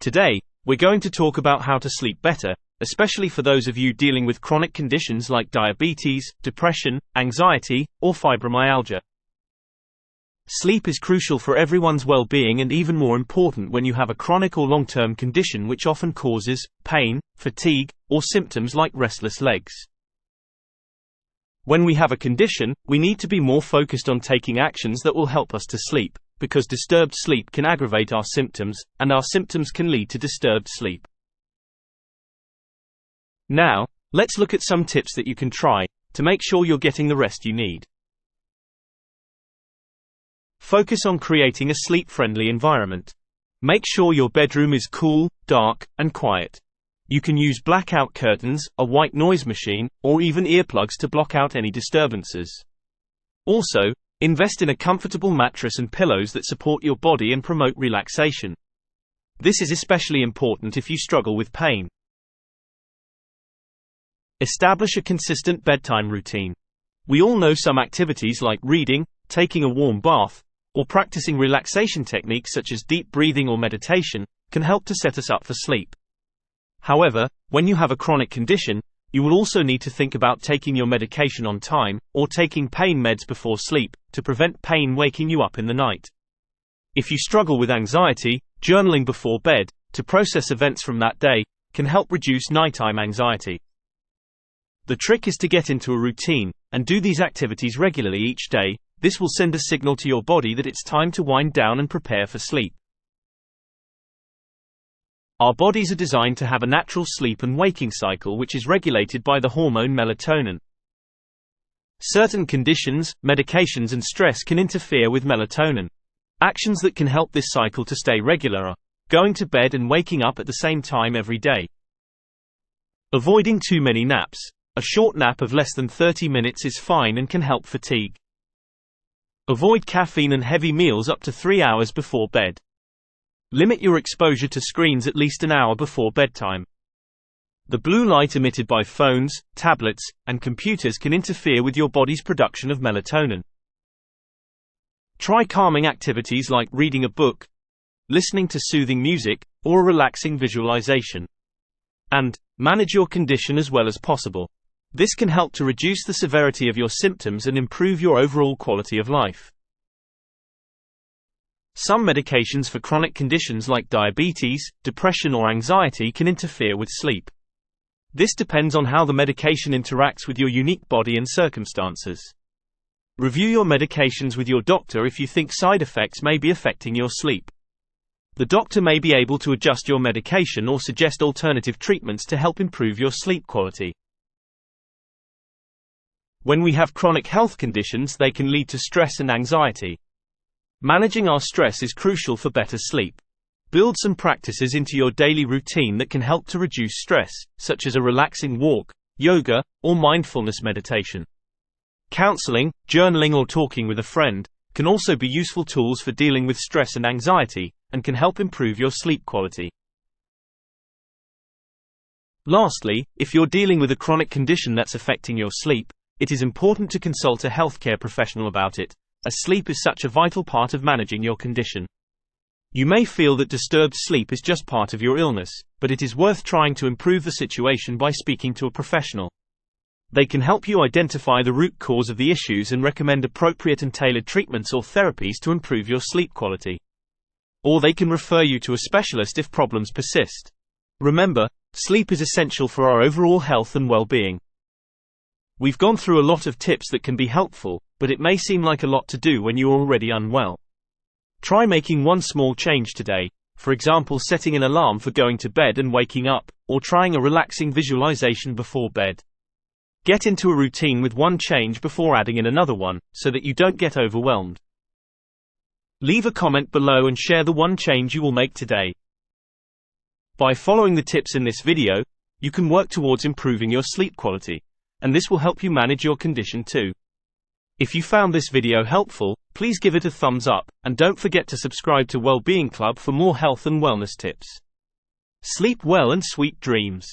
Today, we're going to talk about how to sleep better, especially for those of you dealing with chronic conditions like diabetes, depression, anxiety, or fibromyalgia. Sleep is crucial for everyone's well-being and even more important when you have a chronic or long-term condition which often causes pain, fatigue, or symptoms like restless legs. When we have a condition, we need to be more focused on taking actions that will help us to sleep, because disturbed sleep can aggravate our symptoms, and our symptoms can lead to disturbed sleep. Now, let's look at some tips that you can try to make sure you're getting the rest you need. Focus on creating a sleep-friendly environment. Make sure your bedroom is cool, dark, and quiet. You can use blackout curtains, a white noise machine, or even earplugs to block out any disturbances. Also, invest in a comfortable mattress and pillows that support your body and promote relaxation. This is especially important if you struggle with pain. Establish a consistent bedtime routine. We all know some activities like reading, taking a warm bath, or practicing relaxation techniques such as deep breathing or meditation can help to set us up for sleep. However, when you have a chronic condition, you will also need to think about taking your medication on time, or taking pain meds before sleep, to prevent pain waking you up in the night. If you struggle with anxiety, journaling before bed, to process events from that day, can help reduce nighttime anxiety. The trick is to get into a routine, and do these activities regularly each day. This will send a signal to your body that it's time to wind down and prepare for sleep. Our bodies are designed to have a natural sleep and waking cycle which is regulated by the hormone melatonin. Certain conditions, medications and stress can interfere with melatonin. Actions that can help this cycle to stay regular are going to bed and waking up at the same time every day. Avoiding too many naps. A short nap of less than 30 minutes is fine and can help fatigue. Avoid caffeine and heavy meals up to 3 hours before bed. Limit your exposure to screens at least an hour before bedtime. The blue light emitted by phones, tablets, and computers can interfere with your body's production of melatonin. Try calming activities like reading a book, listening to soothing music, or a relaxing visualization. And manage your condition as well as possible. This can help to reduce the severity of your symptoms and improve your overall quality of life. Some medications for chronic conditions like diabetes, depression or anxiety can interfere with sleep. This depends on how the medication interacts with your unique body and circumstances. Review your medications with your doctor if you think side effects may be affecting your sleep. The doctor may be able to adjust your medication or suggest alternative treatments to help improve your sleep quality. When we have chronic health conditions, they can lead to stress and anxiety. Managing our stress is crucial for better sleep. Build some practices into your daily routine that can help to reduce stress, such as a relaxing walk, yoga, or mindfulness meditation. Counseling, journaling or talking with a friend can also be useful tools for dealing with stress and anxiety, and can help improve your sleep quality. Lastly, if you're dealing with a chronic condition that's affecting your sleep, it is important to consult a healthcare professional about it, as sleep is such a vital part of managing your condition. You may feel that disturbed sleep is just part of your illness, but it is worth trying to improve the situation by speaking to a professional. They can help you identify the root cause of the issues and recommend appropriate and tailored treatments or therapies to improve your sleep quality. Or they can refer you to a specialist if problems persist. Remember, sleep is essential for our overall health and well-being. We've gone through a lot of tips that can be helpful, but it may seem like a lot to do when you're already unwell. Try making one small change today, for example setting an alarm for going to bed and waking up, or trying a relaxing visualization before bed. Get into a routine with one change before adding in another one, so that you don't get overwhelmed. Leave a comment below and share the one change you will make today. By following the tips in this video, you can work towards improving your sleep quality, and this will help you manage your condition too. If you found this video helpful, please give it a thumbs up, and don't forget to subscribe to Wellbeing Club for more health and wellness tips. Sleep well and sweet dreams.